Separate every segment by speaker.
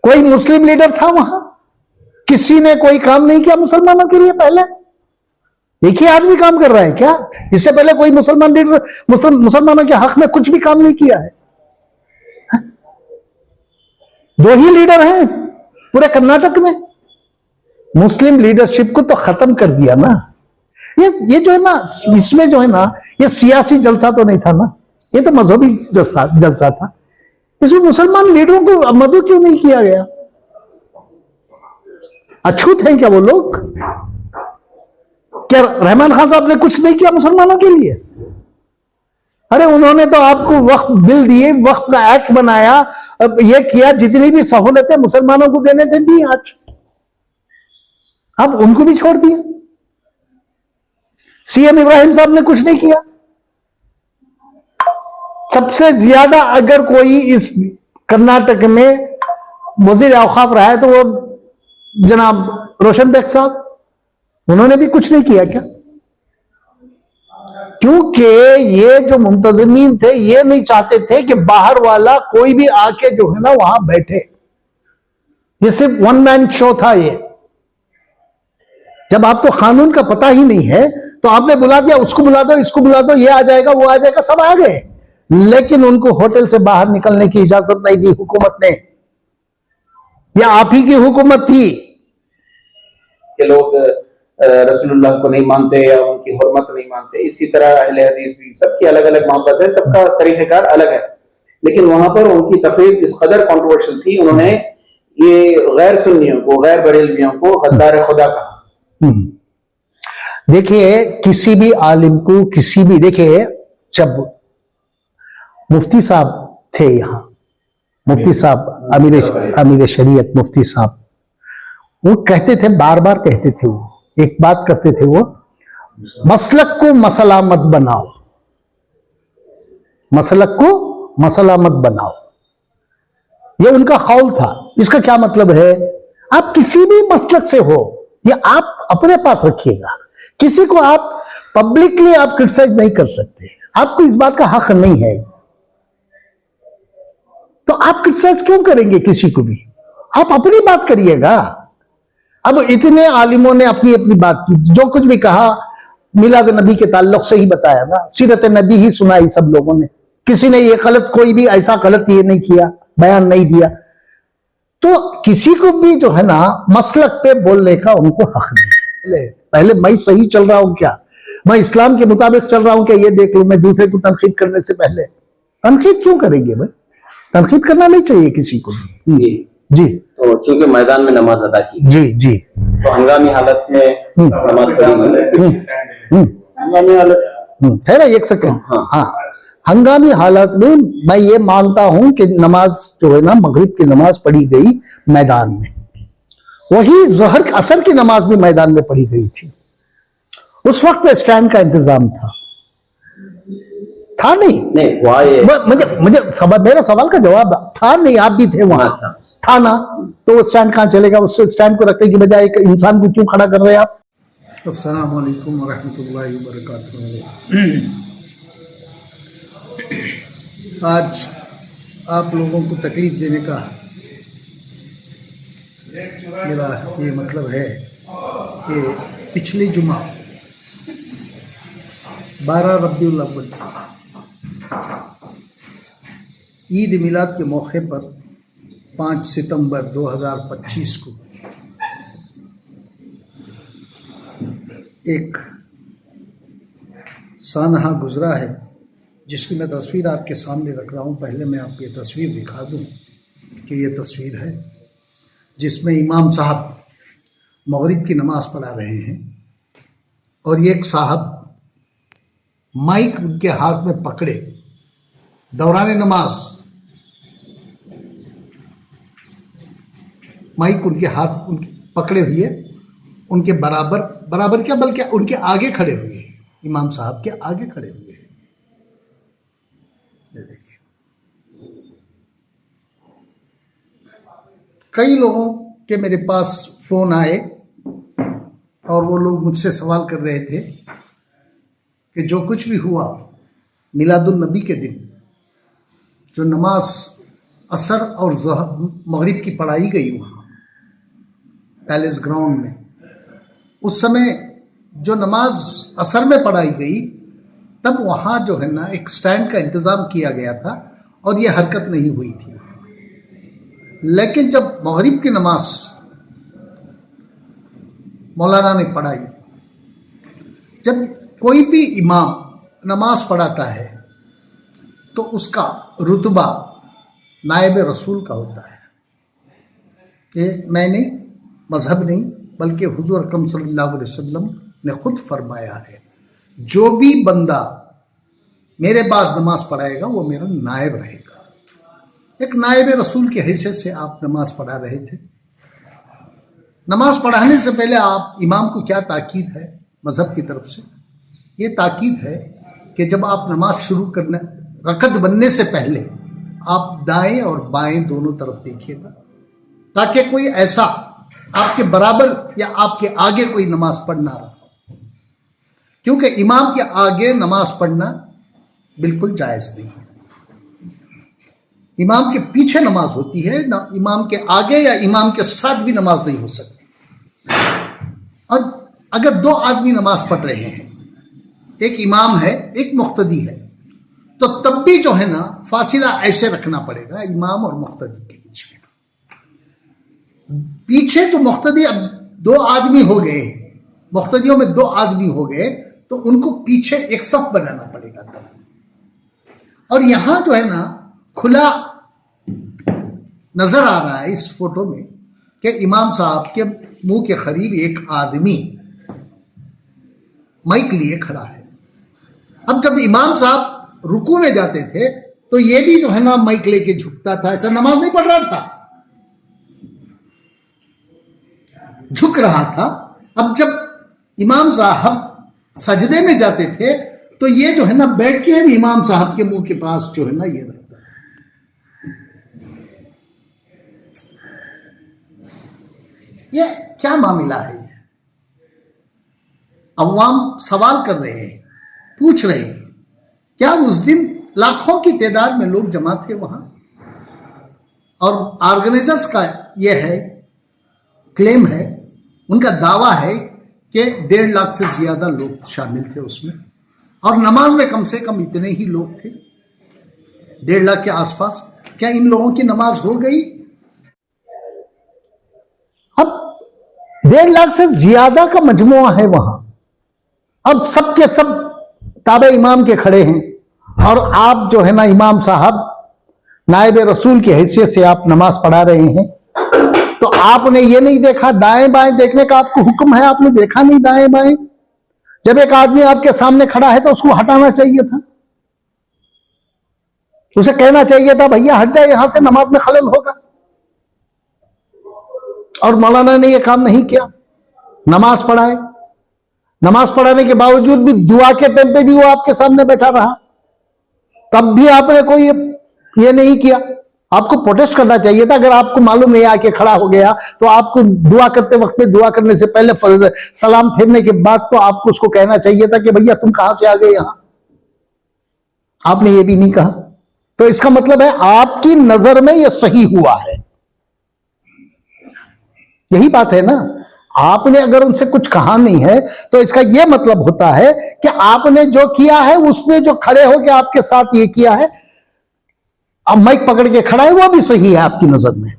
Speaker 1: कोई मुस्लिम लीडर था वहां? किसी ने कोई काम नहीं किया मुसलमानों के लिए? पहले एक ही आदमी काम कर रहा है क्या? इससे पहले कोई मुसलमान लीडर मुसलमानों के हक में कुछ भी काम नहीं किया है? दो ही लीडर हैं पूरे कर्नाटक में। मुस्लिम लीडरशिप को तो खत्म कर दिया ना। ये जो है ना, इसमें जो है ना, ये सियासी जलसा तो नहीं था ना, ये तो मजहबी जलसा था। इसमें मुसलमान लीडरों को मदऊ क्यों नहीं किया गया? अछूत हैं क्या वो लोग? क्या रहमान खान साहब ने कुछ नहीं किया मुसलमानों के लिए? अरे उन्होंने तो आपको वक्फ बिल दिए, वक्फ का एक्ट बनाया, ये किया, जितनी भी सहूलतें मुसलमानों को देने थे दी, आज अब उनको भी छोड़ दिया। सीएम इब्राहिम साहब ने कुछ नहीं किया। सबसे ज्यादा अगर कोई इस कर्नाटक में वजीर औकाफ रहा है तो वो जनाब रोशन बेग साहब, उन्होंने भी कुछ नहीं किया क्या? क्योंकि ये जो मुंतजिमीन थे ये नहीं चाहते थे कि बाहर वाला कोई भी आके जो है ना वहां बैठे। ये सिर्फ वन मैन शो था। ये जब आपको कानून का पता ही नहीं है तो आपने बुला दिया, उसको बुला दो, इसको बुला दो, ये आ जाएगा, वो आ जाएगा, सब आ गए, लेकिन उनको होटल से बाहर निकलने की इजाजत नहीं दी हुकूमत ने। यह आप ही की हुकूमत थी
Speaker 2: कि लोग रसूलुल्लाह को नहीं मानते या उनकी हुर्मत नहीं मानते। इसी तरह अहले हदीस भी, सबकी अलग अलग मोहब्बत है, सबका तरीक़ेकार अलग है, लेकिन वहां पर उनकी तकरीर इस कदर कंट्रोवर्शियल थी, उन्होंने ये गैर सुन्नियों को, गैर बरेलवियों को हद्दार खुदा कहा।
Speaker 1: देखिए किसी भी आलिम को, किसी भी, देखिए जब मुफ्ती साहब थे यहाँ, मुफ्ती साहब अमीर शरीयत मुफ्ती साहब, वो कहते थे, बार बार कहते थे, वो एक बात करते थे, वो मसलक को मसला मत बनाओ, मसलक को मसला मत बनाओ, ये उनका कौल था। इसका क्या मतलब है? आप किसी भी मसलक से हो, ये आप अपने पास रखिएगा, किसी को आप पब्लिकली आप क्रिटिसाइज नहीं कर सकते, आपको इस बात का हक नहीं है, तो आप क्रिटिसाइज क्यों करेंगे किसी को भी? आप अपनी बात करिएगा। अब इतने आलिमों ने अपनी अपनी बात की, जो कुछ भी कहा मिलाद नबी के ताल्लुक से ही बताया ना, सीरत नबी ही सुनाई सब लोगों ने, किसी ने ये गलत, कोई भी ऐसा गलत ये नहीं किया, बयान नहीं दिया। तो किसी को भी जो है ना मसलक पे बोलने का उनको हक नहीं है। पहले मैं सही चल रहा हूं क्या, मैं इस्लाम के मुताबिक चल रहा हूं क्या, ये देख लो। मैं दूसरे को तनकीद करने से पहले, तनकीद क्यों करेंगे भाई? तनकीद करना नहीं चाहिए किसी को भी। जी,
Speaker 2: तो चूंकि मैदान में नमाज अदा की,
Speaker 1: जी,
Speaker 2: तो हंगामी हालत में नमाज पढ़ी, हंगामी हालत
Speaker 1: है ना, एक सेकंड। हाँ, हंगामी हालत में मैं ये मानता हूं कि नमाज जो है ना, मगरिब की नमाज पढ़ी गई मैदान में, वही जोहर असर की नमाज भी मैदान में पढ़ी गई थी। उस वक्त में स्टैंड का इंतजाम था नहीं
Speaker 2: हुआ ये,
Speaker 1: मुझे मेरा सवाल का जवाब था नहीं, आप भी थे वहां, था ना, तो वो स्टैंड कहां चलेगा? उस स्टैंड को रखने की बजाय एक इंसान को क्यों खड़ा कर रहे हैं आप? अस्सलाम वालेकुम वरहमतुल्लाहि वबरकातुहू। आज आप लोगों को तकलीफ देने का मेरा ये मतलब है कि पिछले जुमा 12 रबीउल अव्वल ईद मिलाद के मौके पर 5 सितंबर 2025 को एक सानहा गुजरा है, जिसकी मैं तस्वीर आपके सामने रख रहा हूँ। पहले मैं आपको ये तस्वीर दिखा दूँ कि ये तस्वीर है जिसमें इमाम साहब मगरिब की नमाज़ पढ़ा रहे हैं और ये एक साहब माइक उनके हाथ में पकड़े दौरान नमाज, माइक उनके हाथ उनके पकड़े हुए, उनके बराबर क्या बल्कि उनके आगे खड़े हुए हैं, इमाम साहब के आगे खड़े हुए हैं। देखिए, कई लोगों के मेरे पास फोन आए और वो लोग मुझसे सवाल कर रहे थे कि जो कुछ भी हुआ मिलादुन नबी के दिन, जो नमाज असर और मगरिब की पढ़ाई गई वहाँ पैलेस ग्राउंड में। उस समय जो नमाज असर में पढ़ाई गई तब वहाँ जो है ना एक स्टैंड का इंतज़ाम किया गया था और ये हरकत नहीं हुई थी। लेकिन जब मगरिब की नमाज मौलाना ने पढ़ाई, जब कोई भी इमाम नमाज पढ़ाता है तो उसका रुतबा नायब रसूल का होता है। ये मैं नहीं, मजहब नहीं, बल्कि हुजूर अकरम सल्लल्लाहु अलैहि वसल्लम ने खुद फरमाया है, जो भी बंदा मेरे बाद नमाज पढ़ाएगा वो मेरा नायब रहेगा। एक नायब रसूल की हैसियत से आप नमाज पढ़ा रहे थे। नमाज पढ़ाने से पहले आप इमाम को क्या ताकीद है मजहब की तरफ से? ये ताकीद है कि जब आप नमाज शुरू करने, रकत बनने से पहले आप दाएं और बाएं दोनों तरफ देखिएगा, ताकि कोई ऐसा आपके बराबर या आपके आगे कोई नमाज पढ़ ना रहा, क्योंकि इमाम के आगे नमाज पढ़ना बिल्कुल जायज़ नहीं है। इमाम के पीछे नमाज होती है ना, इमाम के आगे या इमाम के साथ भी नमाज नहीं हो सकती। और अगर दो आदमी नमाज पढ़ रहे हैं, एक इमाम है एक मुक्तदी है, तो तब भी जो है ना फासिला ऐसे रखना पड़ेगा इमाम और मुक्तदी के बीच में। पीछे जो मुक्तदी, अब दो आदमी हो गए, मुक्तदियों में दो आदमी हो गए, तो उनको पीछे एक सफ बनाना पड़ेगा तब। और यहां जो है ना खुला नजर आ रहा है इस फोटो में कि इमाम साहब के मुंह के करीब एक आदमी माइक लिए खड़ा है। अब जब इमाम साहब रुकू में जाते थे तो ये भी जो है ना माइक लेके झुकता था, ऐसा नमाज नहीं पढ़ रहा था, झुक रहा था। अब जब इमाम साहब सजदे में जाते थे तो ये जो है ना बैठ के इमाम साहब के मुंह के पास जो है ना ये रखता है। ये क्या मामला है? ये अवाम सवाल कर रहे हैं, पूछ रहे हैं। क्या उस दिन लाखों की तादाद में लोग जमा थे वहां? और ऑर्गेनाइजर्स का यह है, क्लेम है, उनका दावा है कि 1.5 लाख से ज्यादा लोग शामिल थे उसमें, और नमाज में कम से कम इतने ही लोग थे, 1.5 लाख के आसपास। क्या इन लोगों की नमाज हो गई? अब 1.5 लाख से ज्यादा का मजमुआ है वहां, अब सब के सब ताबे इमाम के खड़े हैं, और आप जो है ना इमाम साहब नायब रसूल की हैसियत से आप नमाज पढ़ा रहे हैं। तो आपने ये नहीं देखा, दाएं बाएं देखने का आपको हुक्म है, आपने देखा नहीं दाएं बाएं। जब एक आदमी आपके सामने खड़ा है तो उसको हटाना चाहिए था, उसे कहना चाहिए था भैया हट जाए यहां से, नमाज में खलल होगा। और मौलाना ने यह काम नहीं किया, नमाज पढ़ाए। नमाज पढ़ाने के बावजूद भी दुआ के टाइम पे भी वो आपके सामने बैठा रहा, तब भी आपने कोई ये नहीं किया। आपको प्रोटेस्ट करना चाहिए था। अगर आपको मालूम नहीं आके खड़ा हो गया तो आपको दुआ करते वक्त में, दुआ करने से पहले, फर्ज सलाम फेरने के बाद तो आपको उसको कहना चाहिए था कि भैया तुम कहां से आ गए यहां। आपने ये भी नहीं कहा, तो इसका मतलब है आपकी नजर में यह सही हुआ है। यही बात है ना। आपने अगर उनसे कुछ कहा नहीं है तो इसका यह मतलब होता है कि आपने जो किया है, उसने जो खड़े होकर आपके साथ ये किया है, अब माइक पकड़ के खड़ा है, वो भी सही है आपकी नजर में।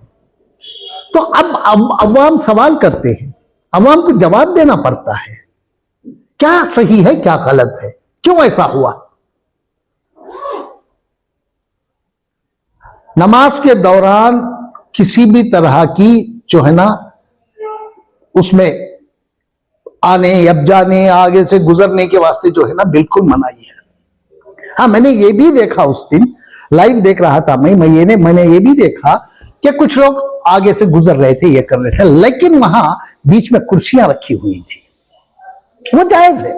Speaker 1: तो अब अवाम सवाल करते हैं, अवाम को जवाब देना पड़ता है, क्या सही है क्या गलत है, क्यों ऐसा हुआ। नमाज के दौरान किसी भी तरह की जो है ना उसमें आने, अब जाने, आगे से गुजरने के वास्ते जो है ना बिल्कुल मनाही है। हाँ, मैंने ये भी देखा, उस दिन लाइव देख रहा था मैंने ये भी देखा कि कुछ लोग आगे से गुजर रहे थे, ये कर रहे थे, लेकिन वहां बीच में कुर्सियां रखी हुई थी, वो जायज है।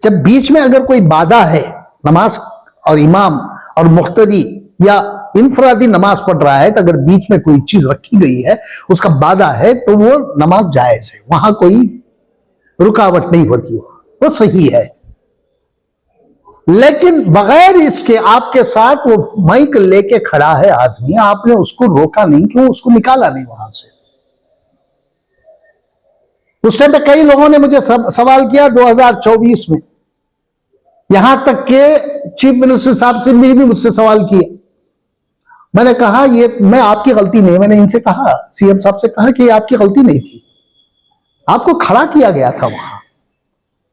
Speaker 1: जब बीच में अगर कोई बाधा है, नमाज और इमाम और मुख्तदी या इनफरादी नमाज पढ़ रहा है, तो अगर बीच में कोई चीज रखी गई है, उसका बाधा है, तो वो नमाज जायज है, वहां कोई रुकावट नहीं होती, वो सही है। लेकिन बगैर इसके आपके साथ वो माइक लेके खड़ा है आदमी, आपने उसको रोका नहीं, क्यों उसको निकाला नहीं वहां से? उस टाइम पे कई लोगों ने मुझे सवाल किया 2024 में, यहां तक के चीफ मिनिस्टर साहब से भी मुझसे सवाल किए। मैंने कहा ये मैं आपकी गलती नहीं, मैंने इनसे कहा, सीएम साहब से कहा कि ये आपकी गलती नहीं थी, आपको खड़ा किया गया था वहां,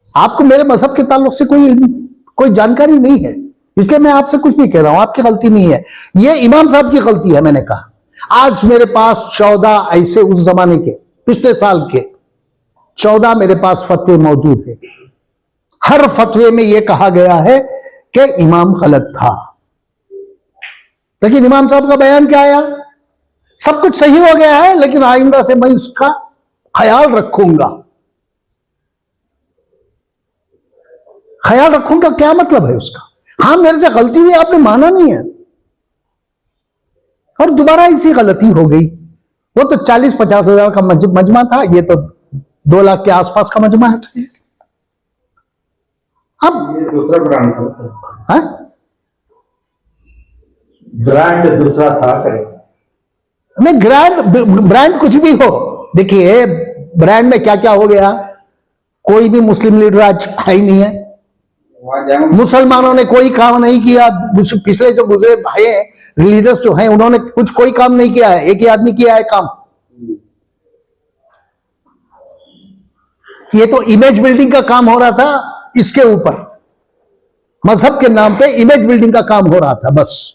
Speaker 1: आपको मेरे मजहब के ताल्लुक से कोई जानकारी नहीं है, इसलिए मैं आपसे कुछ नहीं कह रहा हूं, आपकी गलती नहीं है, ये इमाम साहब की गलती है। मैंने कहा आज मेरे पास 14 ऐसे उस जमाने के पिछले साल के 14 मेरे पास फतवे मौजूद है, हर फतवे में यह कहा गया है कि इमाम गलत था, लेकिन इमाम साहब का बयान क्या आया? सब कुछ सही हो गया है, लेकिन आइंदा से मैं इसका ख्याल रखूंगा। ख्याल रखूंगा क्या मतलब है उसका? हाँ मेरे से गलती हुई, आपने माना नहीं है और दोबारा इसी गलती हो गई। वो तो 40-50 हजार का मजमा था, ये तो 2 लाख के आसपास का मजमा है। अब
Speaker 3: ये दूसरा ब्रांड था,
Speaker 1: हाँ?
Speaker 3: ब्रांड दूसरा था करे।
Speaker 1: नहीं, ब्रांड कुछ भी हो, देखिए ब्रांड में क्या क्या हो गया, कोई भी मुस्लिम लीडर आज है ही नहीं है, मुसलमानों ने कोई काम नहीं किया, पिछले जो गुजरे भाई लीडर्स जो हैं उन्होंने कोई काम नहीं किया है, एक ही आदमी किया है काम। ये तो इमेज बिल्डिंग का काम हो रहा था, इसके ऊपर मजहब के नाम पे इमेज बिल्डिंग का काम हो रहा था बस।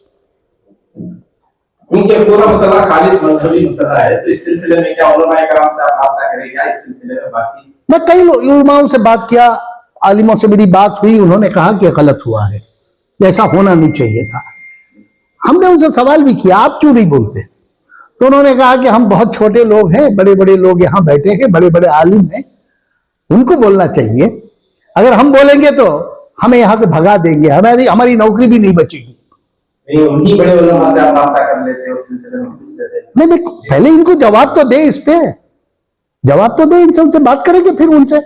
Speaker 4: क्योंकि पूरा मसला खालिस मजहबी मसला है, तो इस सिलसिले में क्या उलमाए कराम से आप बात करेंगे इस सिलसिले में? बाकी
Speaker 1: मैं कई उलमाओं से बात किया, आलिमों से मेरी बात हुई, उन्होंने कहा कि गलत हुआ है, ऐसा होना नहीं चाहिए था। हमने उनसे सवाल भी किया आप क्यों नहीं बोलते, तो उन्होंने कहा कि हम बहुत छोटे लोग हैं, बड़े बड़े लोग यहाँ बैठे हैं, बड़े बड़े आलिम हैं, उनको बोलना चाहिए, अगर हम बोलेंगे तो हमें यहां से भगा देंगे, हमारी नौकरी भी नहीं बचेगी।
Speaker 4: नहीं, उन्हीं बड़े उलमा से आप बात कर लेते हैं उस सिलसिले में पूछ लेते हैं।
Speaker 1: नहीं, पहले इनको जवाब तो दे, इस पे जवाब तो दे, इनसे उनसे बात करेंगे फिर उनसे।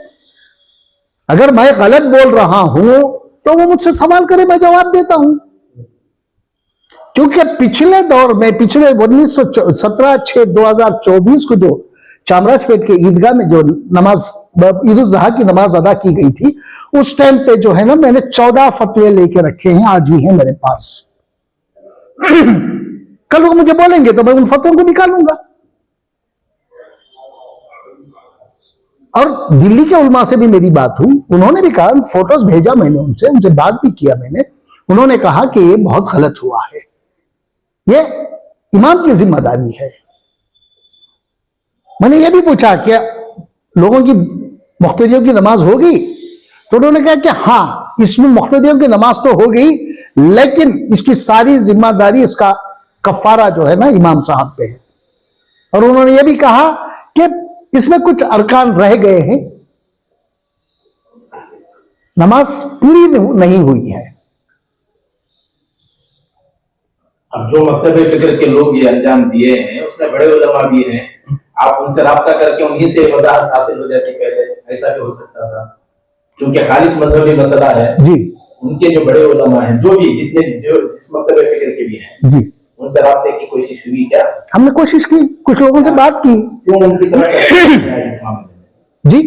Speaker 1: अगर मैं गलत बोल रहा हूं तो वो मुझसे सवाल करे, मैं जवाब देता हूं। क्योंकि पिछले दौर में, पिछले 1917-6-2024 को जो चामराजपेट के ईदगाह में जो नमाज ईद उल ज़ुहा की नमाज अदा की गई थी, उस टाइम पे जो है ना, मैंने 14 फतवे लेके रखे हैं, आज भी हैं मेरे पास। कल वो मुझे बोलेंगे तो मैं उन फतवों को निकालूंगा। और दिल्ली के उलमा से भी मेरी बात हुई, उन्होंने भी कहा, फोटोज भेजा मैंने उनसे बात भी किया मैंने, उन्होंने कहा कि ये बहुत गलत हुआ है, ये इमाम की जिम्मेदारी है। मैंने ये भी पूछा कि लोगों की मुख्तदियों की नमाज होगी, तो उन्होंने कहा कि हाँ, इसमें मुख्तदियों की नमाज तो हो गई, लेकिन इसकी सारी जिम्मेदारी, इसका कफारा जो है ना इमाम साहब पे है। और उन्होंने ये भी कहा कि इसमें कुछ अरकान रह गए हैं, नमाज पूरी नहीं हुई है।
Speaker 4: अब जो मकतब फिक्र के लोग ये अंजाम दिए हैं, उसमें बड़े उलमा भी हैं, आप उनसे राब्ता करके उन्हीं से वजाहत हासिल हो जाती, पहले ऐसा भी हो सकता था, क्योंकि खालिस मजहबी मसला है
Speaker 1: जी।
Speaker 4: उनके जो बड़े उलमा हैं, जो भी जितने जो इस मकतब फिक्र के भी हैं
Speaker 1: जी,
Speaker 4: उनसे राब्ते की कोशिश हुई क्या?
Speaker 1: हमने कोशिश की, कुछ लोगों से बात की।
Speaker 4: क्यों उनकी तरफ
Speaker 1: जी,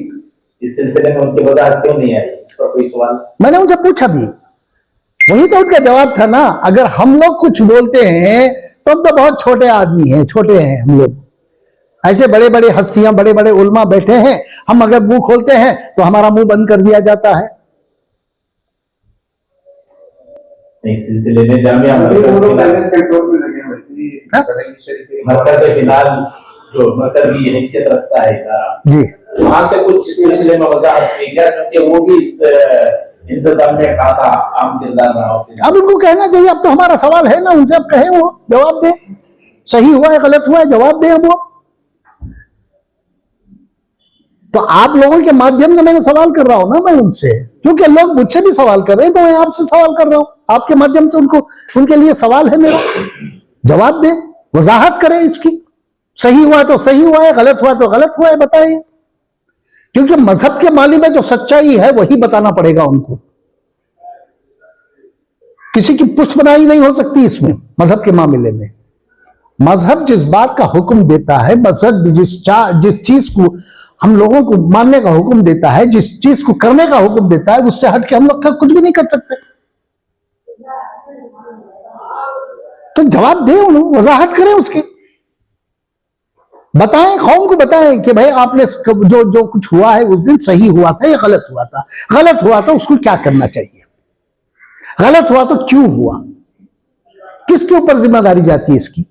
Speaker 4: इस सिलसिले में उनकी वजाहत क्यों नहीं आई, इस पर कोई सवाल?
Speaker 1: मैंने उनसे पूछा भी, वही तो उनका जवाब था ना, अगर हम लोग कुछ बोलते हैं तो हम तो बहुत छोटे आदमी हैं, छोटे हैं हम लोग, ऐसे बड़े बड़े हस्तियां, बड़े बड़े उलमा बैठे हैं, हम अगर मुंह खोलते हैं तो हमारा मुंह बंद कर दिया जाता है।
Speaker 4: इस सिलसिले में जामिया मरकज़ फिलहाल जो मरकज़ी हैसियत रखता है इदारा
Speaker 1: जी,
Speaker 4: वहां से कुछ इस सिलसिले में वजाहत हुई क्या, क्योंकि वो भी इस इंतजाम में खासा आम किरदार रहा उसे?
Speaker 1: अब उनको कहना चाहिए, अब तो हमारा सवाल है ना उनसे, अब कहें, वो जवाब दे, सही हुआ है गलत हुआ है जवाब दे। अब वो तो आप लोगों के माध्यम से मैंने सवाल कर रहा हूं ना मैं उनसे, क्योंकि लोग मुझसे भी सवाल कर रहे हैं, तो मैं आपसे सवाल कर रहा हूं, आपके माध्यम से उनको, उनके लिए सवाल है मेरा, जवाब दे, वजाहत करें इसकी, सही हुआ तो सही हुआ है, गलत हुआ तो गलत हुआ है, बताइए। क्योंकि मजहब के माली में जो सच्चाई है वही बताना पड़ेगा उनको। किसी की पुष्ट बनाई नहीं हो सकती इसमें मजहब के मामले में। मजहब जिस बात का हुक्म देता है, मजहब जिस चीज को हम लोगों को मानने का हुक्म देता है, जिस चीज को करने का हुक्म देता है, उससे हट के हम लोग कुछ भी नहीं कर सकते। तो जवाब दें, उन्हें वजाहत करें, उसकी बताएं, कौम को बताएं कि भाई आपने जो कुछ हुआ है उस दिन सही हुआ था या गलत हुआ था। गलत हुआ था उसको क्या करना चाहिए, गलत हुआ तो क्यों हुआ, किसके ऊपर जिम्मेदारी जाती है इसकी।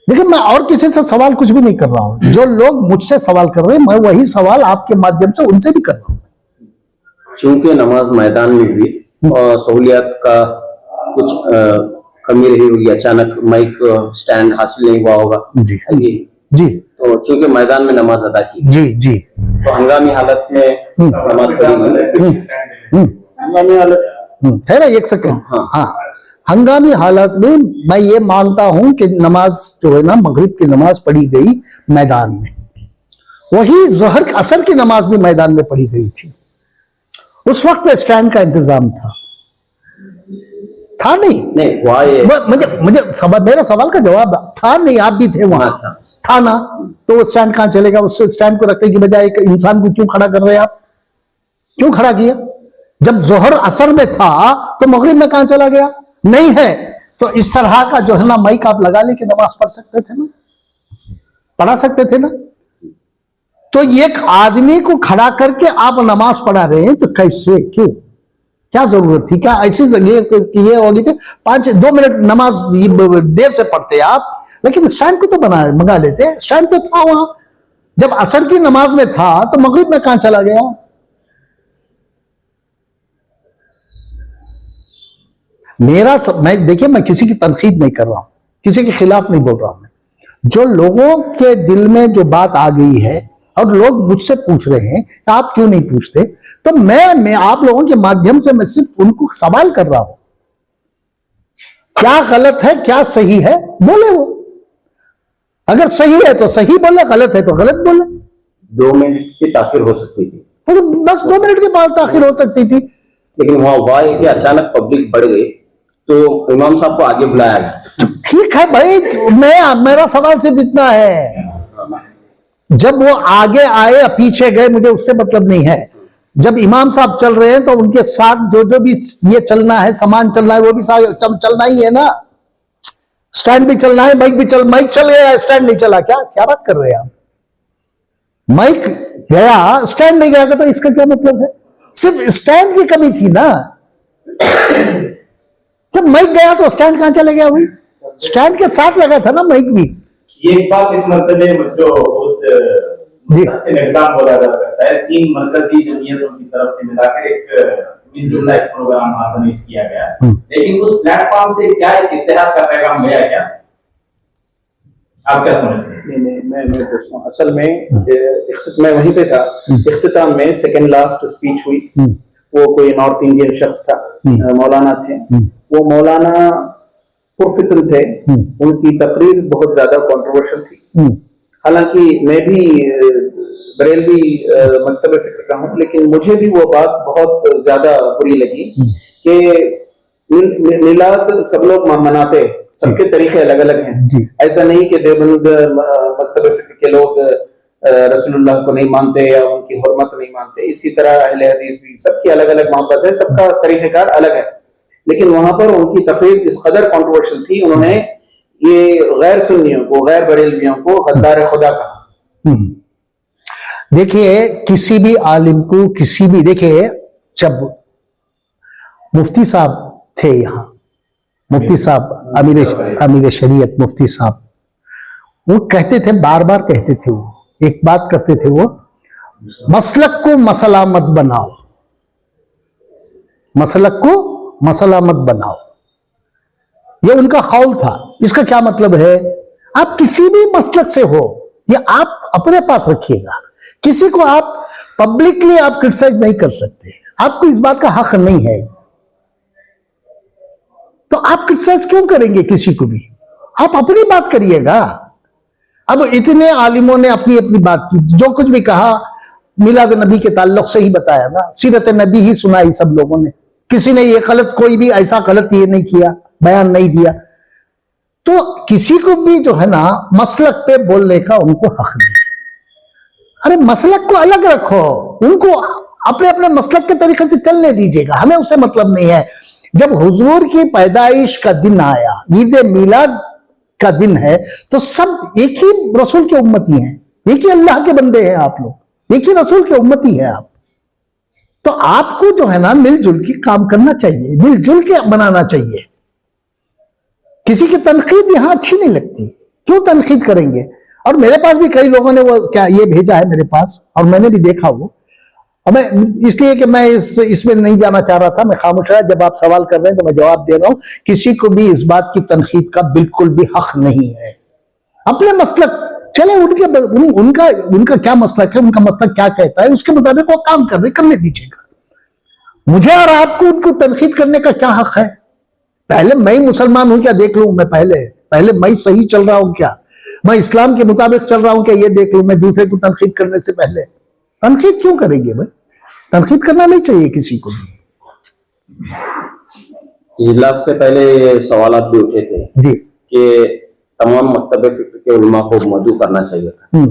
Speaker 1: देखिए, मैं और किसी से सवाल कुछ भी नहीं कर रहा हूं। जो लोग मुझसे सवाल कर रहे हैं, मैं वही सवाल आपके माध्यम से उनसे भी कर रहा हूं।
Speaker 5: चूंकि नमाज मैदान में हुई और सहूलियात का कुछ कमी रही होगी, अचानक माइक स्टैंड हासिल नहीं हुआ होगा
Speaker 1: जी जी,
Speaker 5: तो चूंकि मैदान में नमाज अदा की
Speaker 1: जी जी,
Speaker 5: तो हंगामी हालत में नमाज पढ़ी।
Speaker 2: हंगामी हालत
Speaker 1: है ना, एक सेकंड।
Speaker 5: हाँ।
Speaker 1: हाँ, हंगामी हालत में मैं ये मानता हूं कि नमाज जो है ना, मगरिब की नमाज पढ़ी गई मैदान में, वही जोहर असर की नमाज भी मैदान में पढ़ी गई थी। उस वक्त में स्टैंड का इंतजाम था नहीं
Speaker 5: हुआ ये
Speaker 1: मुझे मेरा सवाल का जवाब था नहीं। आप भी थे वहां, था ना, तो वो स्टैंड कहां चलेगा। उस स्टैंड को रखने की बजाय एक इंसान को क्यों खड़ा कर रहे हैं आप, क्यों खड़ा किया? जब जोहर असर में था तो मगरिब में कहां चला गया? नहीं है तो इस तरह का जो है ना माइक आप लगा लेके नमाज पढ़ सकते थे ना, पढ़ा सकते थे ना। तो एक आदमी को खड़ा करके आप नमाज पढ़ा रहे हैं, तो कैसे, क्यों, क्या जरूरत थी? क्या ऐसी जगह ये होगी थी 2 मिनट नमाज देर से पढ़ते आप, लेकिन स्टैंड को तो मंगा लेते। स्टैंड तो था वहां, जब असर की नमाज में था तो मगरिब में कहां चला गया? देखिए, मैं किसी की तनकीद नहीं कर रहा हूं, किसी के खिलाफ नहीं बोल रहा हूं। मैं जो लोगों के दिल में जो बात आ गई है और लोग मुझसे पूछ रहे हैं कि आप क्यों नहीं पूछते, तो मैं आप लोगों के माध्यम से मैं सिर्फ उनको सवाल कर रहा हूं, क्या गलत है क्या सही है, बोले वो। अगर सही है तो सही बोले, गलत है तो गलत बोले।
Speaker 5: 2 मिनट की ताखिर हो सकती थी,
Speaker 1: तो बस 2 मिनट के बाद ताखिर हो सकती थी।
Speaker 5: लेकिन वहां हुआ है कि अचानक पब्लिक बढ़ गई तो इमाम साहब को आगे बुलाया गया।
Speaker 1: ठीक है भाई, मेरा सवाल सिर्फ इतना है, जब वो आगे आए या पीछे गए मुझे उससे मतलब नहीं है। जब इमाम साहब चल रहे हैं तो उनके साथ जो भी ये चलना है, सामान चलना है, वो भी चलना ही है ना। स्टैंड भी चलना है, माइक चल गया, स्टैंड नहीं चला, क्या बात कर रहे हैं आप? माइक गया, स्टैंड नहीं गया, तो इसका क्या मतलब है? सिर्फ स्टैंड की कमी थी ना। जब माइक गया तो स्टैंड कहां चले गया? भाई स्टैंड के साथ लगा था ना माइक भी।
Speaker 4: ये बात इस मर्तबे जो इकदाम बोला जा सकता है, 3 मरकजी जमीयतों की तरफ से मिलाकर एक मिलजुला एक प्रोग्राम ऑर्गेनाइज किया गया, लेकिन उस प्लेटफॉर्म से क्या एक इत्तेहाद का पैगाम गया क्या? आप क्या समझते हैं?
Speaker 2: मैं पूछता हूँ, असल में मैं वहीं पे था, इख्तिताम में सेकंड लास्ट स्पीच हुई। वो कोई नॉर्थ इंडियन शख्स था, मौलाना थे। वो मौलाना पुरफिक्र थे, उनकी तकरीर बहुत ज्यादा कंट्रोवर्शियल थी। हालांकि मैं भी बरेलवी मकतब फिक्र का हूँ, लेकिन मुझे भी वो बात बहुत ज्यादा बुरी लगी कि मिलाद सब लोग मनाते, सबके तरीके अलग अलग हैं। ऐसा नहीं कि देवबंद मकतब फिक्र के लोग रसूलुल्लाह को नहीं मानते या उनकी हुर्मत नहीं मानते। इसी तरह अहले हदीस भी, सबकी अलग अलग मोहब्बत है, सबका तरीक़ेकार अलग है। लेकिन वहां पर उनकी तकरीर इस कदर कंट्रोवर्शियल थी, उन्होंने ये गैर सुन्नियों को, गैर बरेलवियों को गद्दार खुदा कहा।
Speaker 1: देखिए, किसी भी आलिम को, किसी भी, देखिए जब मुफ्ती साहब थे यहाँ, मुफ्ती साहब अमीर शरीयत मुफ्ती साहब, वो कहते थे, बार बार कहते थे, वो एक बात करते थे, वो मसलक को मसला मत बनाओ, मसलक को मसला मत बनाओ, ये उनका कौल था। इसका क्या मतलब है? आप किसी भी मसलक से हो, ये आप अपने पास रखिएगा, किसी को आप पब्लिकली आप क्रिटिसाइज नहीं कर सकते, आपको इस बात का हक नहीं है। तो आप क्रिटिसाइज क्यों करेंगे किसी को भी? आप अपनी बात करिएगा। अब इतने आलिमों ने अपनी अपनी बात की, जो कुछ भी कहा मिलाद नबी के ताल्लुक से ही बताया ना, सीरत नबी ही सुनाई सब लोगों ने, किसी ने ये गलत, कोई भी ऐसा गलत ये नहीं किया, बयान नहीं दिया। तो किसी को भी जो है ना मसलक पे बोलने का उनको हक नहीं है। अरे मसलक को अलग रखो, उनको अपने अपने मसलक के तरीके से चलने दीजिएगा, हमें उससे मतलब नहीं है। जब हुजूर की पैदाइश का दिन आया, ईद मिलाद का दिन है, तो सब एक ही रसूल के उम्मती हैं, एक ही अल्लाह के बंदे हैं आप लोग, एक ही रसूल के उम्मती हैं आप। तो आपको जो है ना मिलजुल के काम करना चाहिए, मिलजुल के बनाना चाहिए। किसी की तनकीद यहां अच्छी नहीं लगती, क्यों तनकीद करेंगे? और मेरे पास भी कई लोगों ने वो क्या ये भेजा है मेरे पास, और मैंने भी देखा वो। और मैं इसलिए कि मैं इसमें नहीं जाना चाह रहा था, मैं खामोश रहा। जब आप सवाल कर रहे हैं तो मैं जवाब दे रहा हूं। किसी को भी इस बात की तनकीद का बिल्कुल भी हक नहीं है। अपने मसलक चले, उनका क्या मसलक है, उनका मसलक क्या कहता है, उसके मुताबिक वो काम करने दीजिएगा। मुझे और आपको उनको तनकीद करने का क्या हक है? पहले मैं मुसलमान हूं क्या देख लूं, मैं पहले मैं सही चल रहा हूं क्या, मैं इस्लाम के मुताबिक चल रहा हूं क्या, ये देख लूं मैं दूसरे को तनकीद करने से पहले। तनकीद क्यों करेंगे भाई? तनकीद करना नहीं चाहिए किसी को भी।
Speaker 5: इजलास से पहले सवालात भी उठे थे
Speaker 1: जी
Speaker 5: कि तमाम मकतब फिक्र के उलमा को मदू करना चाहिए था,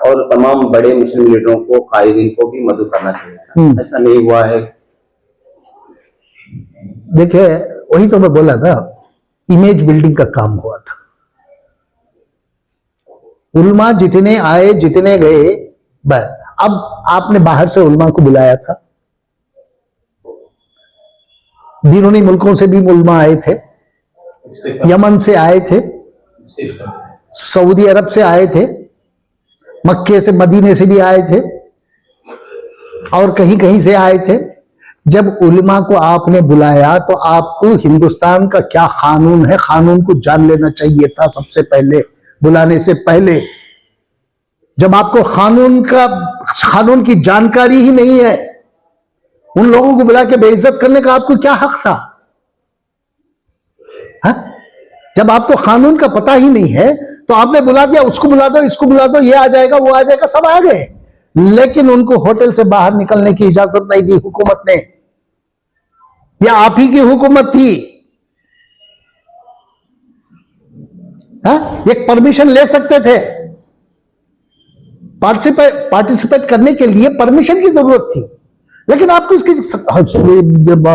Speaker 5: और तमाम बड़े मुस्लिम लीडरों को, कायदीन को भी मदू करना चाहिए था। ऐसा नहीं हुआ है।
Speaker 1: देखिए, वही तो मैं बोला ना, इमेज बिल्डिंग का काम हुआ था। उलमा जितने आए, जितने गए, बस। अब आपने बाहर से उलमा को बुलाया था, बैरूनी मुल्कों से भी उलमा आए थे, यमन से आए थे, सऊदी अरब से आए थे, मक्के से, मदीने से भी आए थे, और कहीं कहीं से आए थे। जब उलमा को आपने बुलाया तो आपको हिंदुस्तान का क्या कानून है, कानून को जान लेना चाहिए था सबसे पहले, बुलाने से पहले। जब आपको कानून की जानकारी ही नहीं है, उन लोगों को बुला के बेइज्जत करने का आपको क्या हक था? हा? जब आपको कानून का पता ही नहीं है तो आपने बुला दिया, उसको बुला दो, इसको बुला दो, ये आ जाएगा, वो आ जाएगा, सब आ गए। लेकिन उनको होटल से बाहर निकलने की इजाजत नहीं दी हुकूमत ने। यह आप ही की हुकूमत थी। एक परमिशन ले सकते थे, पार्टिसिपेट करने के लिए परमिशन की जरूरत थी, लेकिन आपको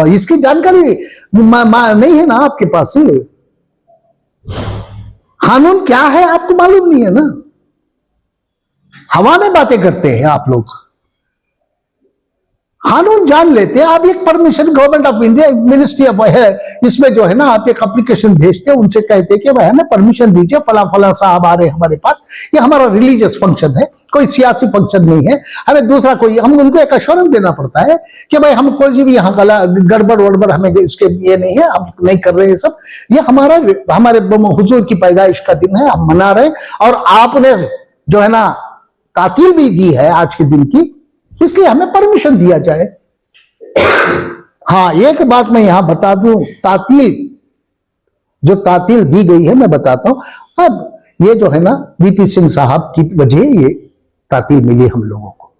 Speaker 1: इसकी जानकारी नहीं है ना आपके पास। कानून क्या है आपको मालूम नहीं है ना, हवा में बातें करते हैं आप लोग। कानून जान लेते हैं आप। एक permission government of India, ministry of है, इसमें जो है ना आप एक एप्लीकेशन भेजते हैं, उनसे कहते हैं कि भाई हमें परमिशन दीजिए, फला फला साहब आ रहे हैं हमारे पास, ये हमारा रिलीजियस फंक्शन है, कोई सियासी फंक्शन नहीं है, हमें दूसरा कोई, हम उनको एक अश्योरेंस देना पड़ता है कि भाई हम कोई भी यहाँ गड़बड़ वड़बड़ हमें इसके ये नहीं है, हम नहीं कर रहे हैं सब। ये हमारे हुजूर की पैदाइश का दिन है, हम मना रहे हैं, और आपने जो है ना तातील भी दी है आज के दिन की, इसलिए हमें परमिशन दिया जाए। हाँ, एक बात मैं यहां बता दूं, जो तातील दी गई है मैं बताता हूं। अब ये जो है ना वीपी सिंह साहब की वजह ये तातील मिली हम लोगों को।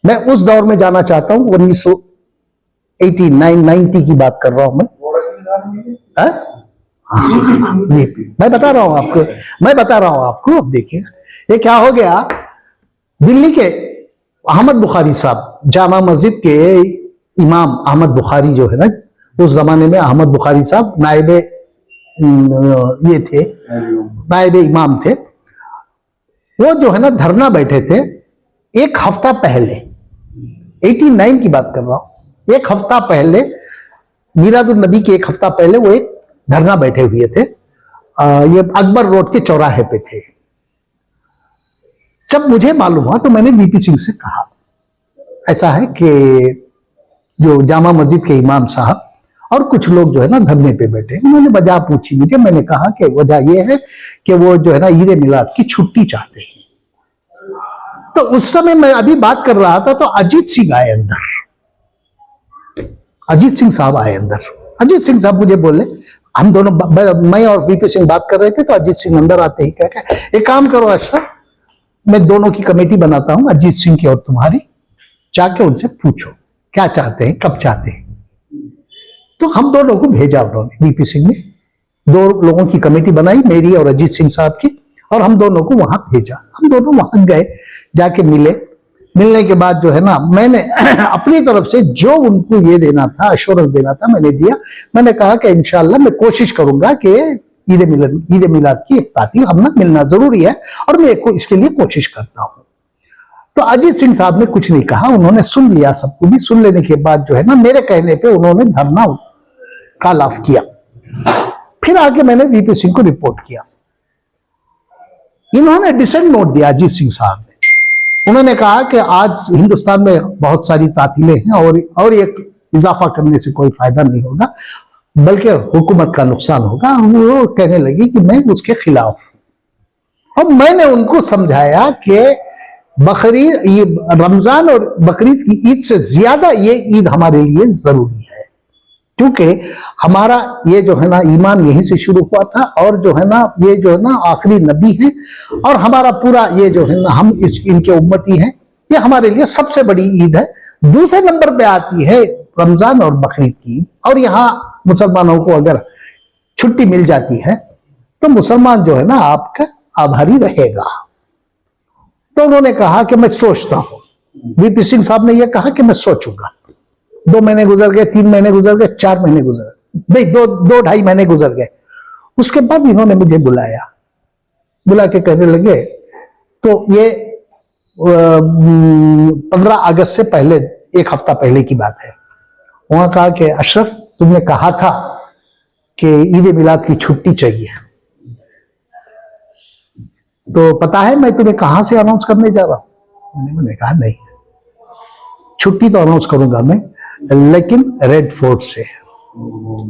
Speaker 1: मैं उस दौर में जाना चाहता हूं, 1989-90 की बात कर रहा हूं मैं। मैं बता रहा हूं आपको, अब देखिए ये क्या हो गया। दिल्ली के अहमद बुखारी साहब, जामा मस्जिद के इमाम अहमद बुखारी जो है ना, उस जमाने में अहमद बुखारी साहब नायब इमाम थे। वो जो है ना धरना बैठे थे एक हफ्ता पहले, 89 की बात कर रहा हूं, एक हफ्ता पहले, मीलादुन नबी के एक हफ्ता पहले वो एक धरना बैठे हुए थे। ये अकबर रोड के चौराहे पे थे। जब मुझे मालूम हुआ तो मैंने वीपी सिंह से कहा, ऐसा है कि जो जामा मस्जिद के इमाम साहब और कुछ लोग जो है ना धरने पे बैठे। उन्होंने वजह पूछी मुझे, मैंने कहा कि वजह यह है कि वो जो है ना ईद मिलाद की छुट्टी चाहते हैं। तो उस समय मैं अभी बात कर रहा था तो अजीत सिंह आए अंदर, अजीत सिंह साहब आए अंदर। अजीत सिंह साहब मुझे बोले, हम दोनों, मैं और वीपी सिंह बात कर रहे थे, तो अजीत सिंह अंदर आते ही कह एक काम करो अशरफ, मैं दोनों की कमेटी बनाता हूं, अजीत सिंह की और तुम्हारी, जाके उनसे पूछो क्या चाहते हैं, कब चाहते हैं। तो हम दोनों को भेजा उन्होंने, वीपी सिंह ने 2 लोगों की कमेटी बनाई, मेरी और अजीत सिंह साहब की, और हम दोनों को वहां भेजा। हम दोनों वहां गए, जाके मिले। मिलने के बाद जो है ना, मैंने अपनी तरफ से जो उनको ये देना था, अश्योरेंस देना था, मैंने दिया। मैंने कहा कि इंशाल्लाह मैं कोशिश करूंगा कि ईद मिलाद की एक तातील हम ना मिलना जरूरी है, और मैं इसके लिए कोशिश करता हूं। तो अजीत सिंह साहब ने कुछ नहीं कहा, उन्होंने सुन लिया सबको भी। सुन लेने के बाद जो है ना, मेरे कहने पे उन्होंने धरना कॉल ऑफ किया। फिर आके मैंने वीपी सिंह को रिपोर्ट किया। इन्होंने डिसेंट नोट दिया अजीत सिंह साहब ने। उन्होंने कहा कि आज हिंदुस्तान में बहुत सारी तातीलें हैं, और एक इजाफा करने से कोई फायदा नहीं होगा, बल्कि हुकूमत का नुकसान होगा। वो कहने लगी कि मैं उसके खिलाफ हूं। और मैंने उनको समझाया कि ये रमजान और बकरीद की ईद से ज्यादा ये ईद हमारे लिए जरूरी है, क्योंकि हमारा ये जो है ना ईमान यहीं से शुरू हुआ था, और जो है ना ये जो है ना आखिरी नबी है, और हमारा पूरा ये जो है ना हम इनके उम्मती हैं। ये हमारे लिए सबसे बड़ी ईद है। दूसरे नंबर पे आती है रमजान और बकरीद की ईद। और यहाँ मुसलमानों को अगर छुट्टी मिल जाती है तो मुसलमान जो है ना आपका आभारी रहेगा। तो उन्होंने कहा कि मैं सोचता हूं। वीपी सिंह साहब ने यह कहा कि मैं सोचूंगा। 2 महीने गुजर गए, 3 महीने गुजर गए, 4 महीने गुजर गए, नहीं 2-2.5 महीने गुजर गए। उसके बाद इन्होंने मुझे बुला के कहने लगे, तो ये 15 अगस्त से पहले 1 हफ्ता पहले की बात है। वहां कहा कि अशरफ, तुमने कहा था कि ईद मिलाद की छुट्टी चाहिए, तो पता है मैं तुम्हें कहां से अनाउंस करने जा रहा हूं? मैंने कहा नहीं, छुट्टी तो अनाउंस करूंगा मैं, लेकिन रेड फोर्ट से।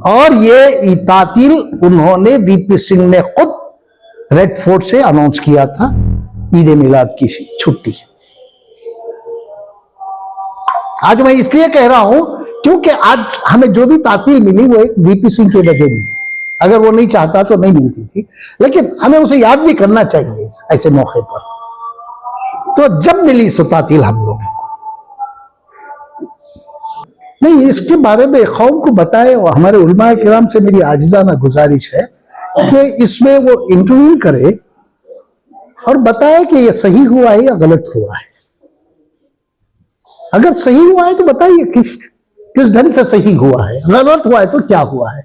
Speaker 1: और ये तातील उन्होंने, वीपी सिंह ने खुद रेड फोर्ट से अनाउंस किया था ईद मिलाद की छुट्टी। आज मैं इसलिए कह रहा हूं क्योंकि आज हमें जो भी तातील मिली वो एक वीपी सिंह की वजह मिली। अगर वो नहीं चाहता तो नहीं मिलती थी, लेकिन हमें उसे याद भी करना चाहिए ऐसे मौके पर। तो जब मिली सो तातील हम लोग नहीं, इसके बारे में कौम को बताए। हमारे उलमा किराम से मेरी आजिजाना गुजारिश है कि इसमें वो इंटरव्यू करे और बताए कि ये सही हुआ है या गलत हुआ है। अगर सही हुआ है तो बताइए किस ढंग से सही हुआ है, गलत हुआ है तो क्या हुआ है,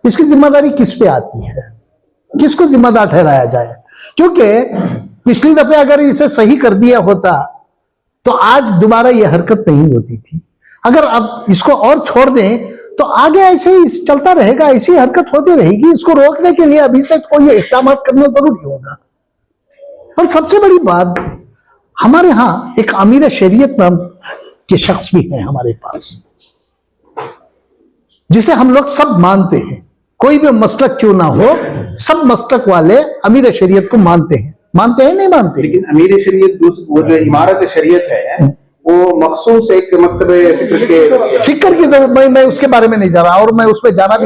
Speaker 1: इसकी जिम्मेदारी किस पे आती है, किसको जिम्मेदार ठहराया जाए। क्योंकि पिछली दफे अगर इसे सही कर दिया होता तो आज दोबारा यह हरकत नहीं होती थी। अगर अब इसको और छोड़ दें तो आगे ऐसे ही चलता रहेगा, ऐसी हरकत होती रहेगी। इसको रोकने के लिए अभी से कोई इक़दाम करना जरूरी होगा। और सबसे बड़ी बात, हमारे यहां एक अमीर शरीयत नाम के शख्स भी हैं हमारे पास, जिसे हम लोग सब मानते हैं। कोई भी मसलक क्यों ना हो, सब मसलक वाले अमीर शरीयत को मानते हैं नहीं मानते?
Speaker 2: लेकिन अमीर शरीयत, वो जो इमारत शरीयत है, वो मखसूस एक मतलब
Speaker 1: फिक्र की जरूरत, मैं उसके बारे में नहीं जा रहा, और मैं उसमें जाना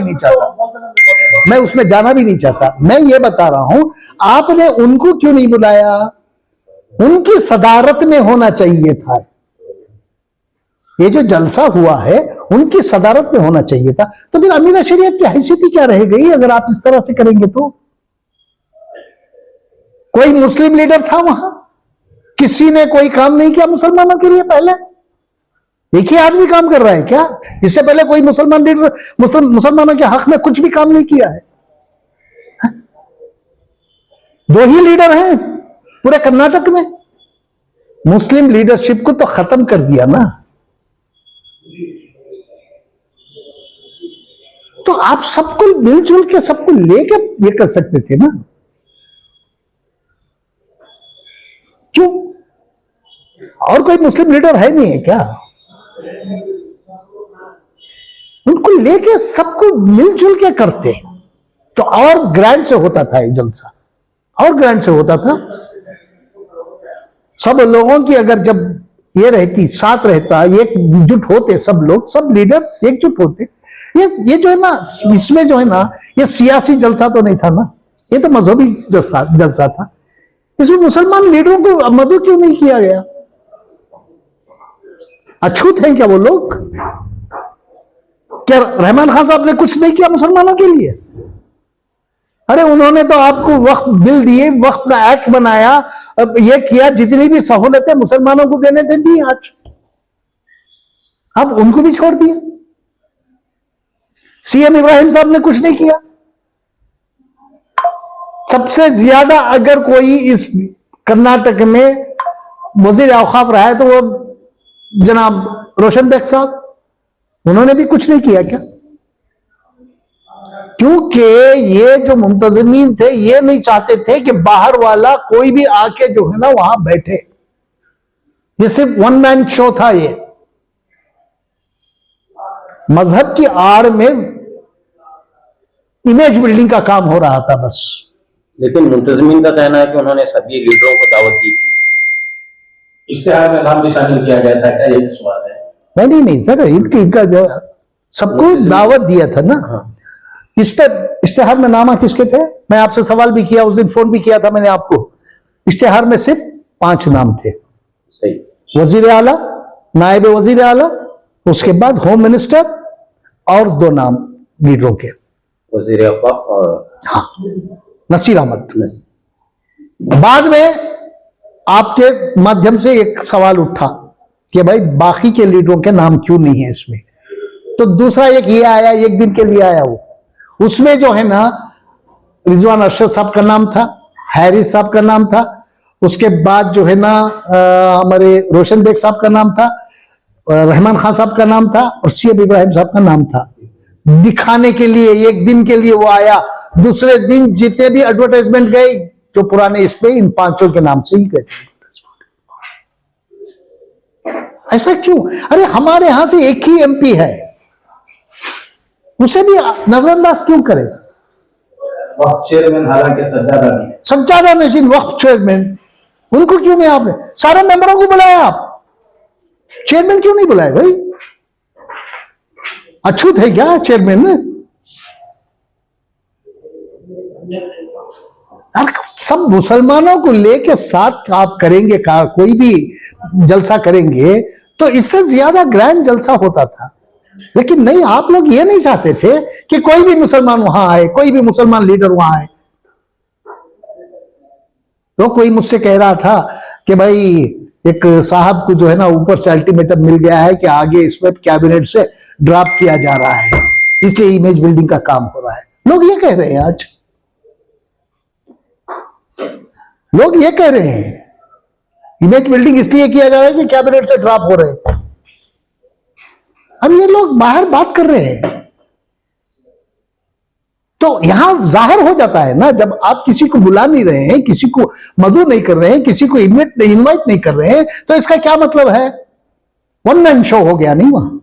Speaker 1: भी नहीं चाहता। मैं ये बता रहा हूं, आपने उनको क्यों नहीं बुलाया? उनकी सदारत में होना चाहिए था। ये जो जलसा हुआ है उनकी सदारत में होना चाहिए था। तो फिर अमीर शरीयत की हैसियत क्या रह गई अगर आप इस तरह से करेंगे? तो कोई मुस्लिम लीडर था वहां? किसी ने कोई काम नहीं किया मुसलमानों के लिए? पहले एक ही आदमी काम कर रहा है क्या? इससे पहले कोई मुसलमान लीडर मुसलमानों के हक में कुछ भी काम नहीं किया है? 2 ही लीडर हैं पूरे कर्नाटक में। मुस्लिम लीडरशिप को तो खत्म कर दिया ना। तो आप सबको मिलजुल के सबको लेके ये कर सकते थे ना। क्यों? और कोई मुस्लिम लीडर है नहीं है क्या? उनको लेके सबको मिलजुल के करते तो और ग्रैंड से होता था ये जलसा, और ग्रैंड से होता था। सब लोगों की अगर जब ये रहती, साथ रहता, एकजुट होते सब लोग, सब लीडर एकजुट होते। ये जो है ना, इसमें जो है ना, ये सियासी जलसा तो नहीं था ना, ये तो मजहबी जलसा था। इसमें मुसलमान लीडरों को मदऊ क्यों नहीं किया गया? अछूत हैं क्या वो लोग? क्या रहमान खान साहब ने कुछ नहीं किया मुसलमानों के लिए? अरे उन्होंने तो आपको वक्फ बिल दिए, वक्फ का एक्ट बनाया, अब ये किया, जितनी भी सहूलतें मुसलमानों को देने थे दी, आज अब उनको भी छोड़ दिया। सीएम इब्राहिम साहब ने कुछ नहीं किया। सबसे ज्यादा अगर कोई इस कर्नाटक में वजीर औकाफ रहा है तो वो जनाब रोशन बेग साहब, उन्होंने भी कुछ नहीं किया क्या? क्योंकि ये जो मुंतजमीन थे ये नहीं चाहते थे कि बाहर वाला कोई भी आके जो है ना वहां बैठे। ये सिर्फ वन मैन शो था। ये मजहब की आड़ में इमेज बिल्डिंग का काम हो रहा था बस।
Speaker 5: लेकिन मुंतजमीन का कहना है कि उन्होंने सभी लीडरों को दावत दी थी।
Speaker 4: इश्तिहार में नाम भी शामिल किया गया था, क्या ये सवाल है?
Speaker 1: नहीं सर, इनका जो सबको दावत दिया था ना।
Speaker 5: हाँ।
Speaker 1: इस पे इश्तिहार में नामा किसके थे? मैं आपसे सवाल भी किया, उस दिन फोन भी किया था मैंने आपको। इश्तिहार में सिर्फ 5 नाम थे।
Speaker 5: सही।
Speaker 1: वजीर आला, नायब वजीर आला, उसके बाद होम मिनिस्टर और 2 नाम लीडरों के,
Speaker 5: वजीर औकाफ और
Speaker 1: हाँ नसीर अहमद। बाद में आपके माध्यम से एक सवाल उठा कि भाई बाकी के लीडरों के नाम क्यों नहीं है इसमें? तो दूसरा एक ये आया, एक दिन के लिए आया वो, उसमें जो है ना रिजवान अरशद साहब का नाम था, हैरिस साहब का नाम था, उसके बाद जो है ना हमारे रोशन बेग साहब का नाम था, रहमान खान साहब का नाम था और सीएम इब्राहिम साहब का नाम था। दिखाने के लिए एक दिन के लिए वो आया, दूसरे दिन जितने भी एडवर्टाइजमेंट गए जो पुराने इस पे, इन 5 के नाम से ही गए। ऐसा क्यों? अरे हमारे यहां से एक ही एमपी है, उसे भी नजरअंदाज क्यों करें?
Speaker 4: वक्फ चेयरमैन हालांकि
Speaker 1: सज्जादा नशीन वक्फ चेयरमैन, उनको क्यों नहीं आपने? सारे मेंबरों को बुलाया, आप चेयरमैन क्यों नहीं बुलाए भाई? अछूत है क्या चेयरमैन? सब मुसलमानों को लेके साथ आप करेंगे का कोई भी जलसा करेंगे तो इससे ज्यादा ग्रैंड जलसा होता था। लेकिन नहीं, आप लोग ये नहीं चाहते थे कि कोई भी मुसलमान वहां आए, कोई भी मुसलमान लीडर वहां आए। तो कोई मुझसे कह रहा था कि भाई एक साहब को जो है ना ऊपर से अल्टीमेटम मिल गया है कि आगे इसमें कैबिनेट से ड्राफ्ट किया जा रहा है, इसलिए इमेज बिल्डिंग का काम हो रहा है। लोग ये कह रहे हैं, आज लोग ये कह रहे हैं इमेज बिल्डिंग इसलिए किया जा रहा है कि कैबिनेट से ड्राफ्ट हो रहे हैं। अब ये लोग बाहर बात कर रहे हैं तो यहां जाहिर हो जाता है ना, जब आप किसी को बुला नहीं रहे हैं, किसी को मदऊ नहीं कर रहे हैं, किसी को इनवाइट नहीं कर रहे हैं, तो इसका क्या मतलब है? वन मैन शो हो गया नहीं वहां।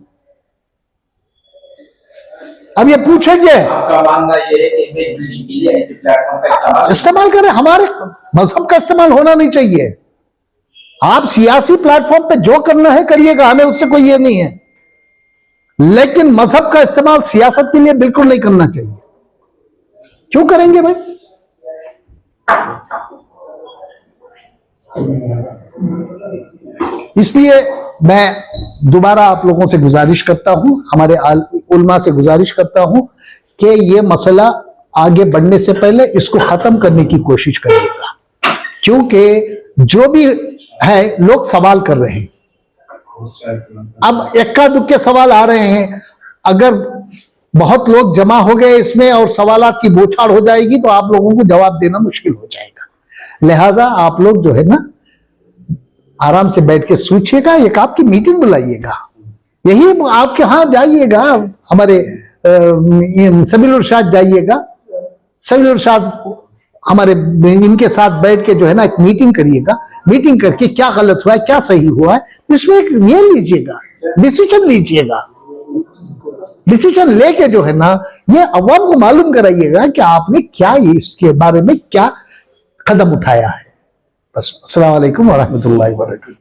Speaker 1: अब ये पूछेंगे,
Speaker 4: आपका मानना ये है कि इमेज बिल्डिंग के लिए ऐसे प्लेटफॉर्म का
Speaker 1: इस्तेमाल करें, हमारे मजहब का इस्तेमाल होना नहीं चाहिए। आप सियासी प्लेटफॉर्म पे जो करना है करिएगा, हमें उससे कोई ये नहीं है, लेकिन मजहब का इस्तेमाल सियासत के लिए बिल्कुल नहीं करना चाहिए। क्यों करेंगे भाई? इसलिए मैं दोबारा आप लोगों से गुजारिश करता हूं, हमारे उलमा से गुजारिश करता हूं कि ये मसला आगे बढ़ने से पहले इसको खत्म करने की कोशिश करिएगा, क्योंकि जो भी है लोग सवाल कर रहे हैं। अब इक्का दुक्के सवाल आ रहे हैं, अगर बहुत लोग जमा हो गए इसमें और सवालात की बौछार हो जाएगी तो आप लोगों को जवाब देना मुश्किल हो जाएगा। लिहाजा आप लोग जो है ना आराम से बैठ के सोचिएगा, एक आपकी मीटिंग बुलाइएगा, यही आपके यहां जाइएगा, हमारे सबील इरशाद जाइएगा, सबील इरशाद हमारे इनके साथ बैठ के जो है ना एक मीटिंग करिएगा। मीटिंग करके क्या गलत हुआ है, क्या सही हुआ है, इसमें एक ये लीजिएगा, डिसीजन लीजिएगा। डिसीजन लेके जो है ना ये अवाम को मालूम कराइएगा कि आपने क्या इसके बारे में क्या कदम उठाया है। बस अस्सलाम वालेकुम व रहमतुल्लाहि व बरकातहू।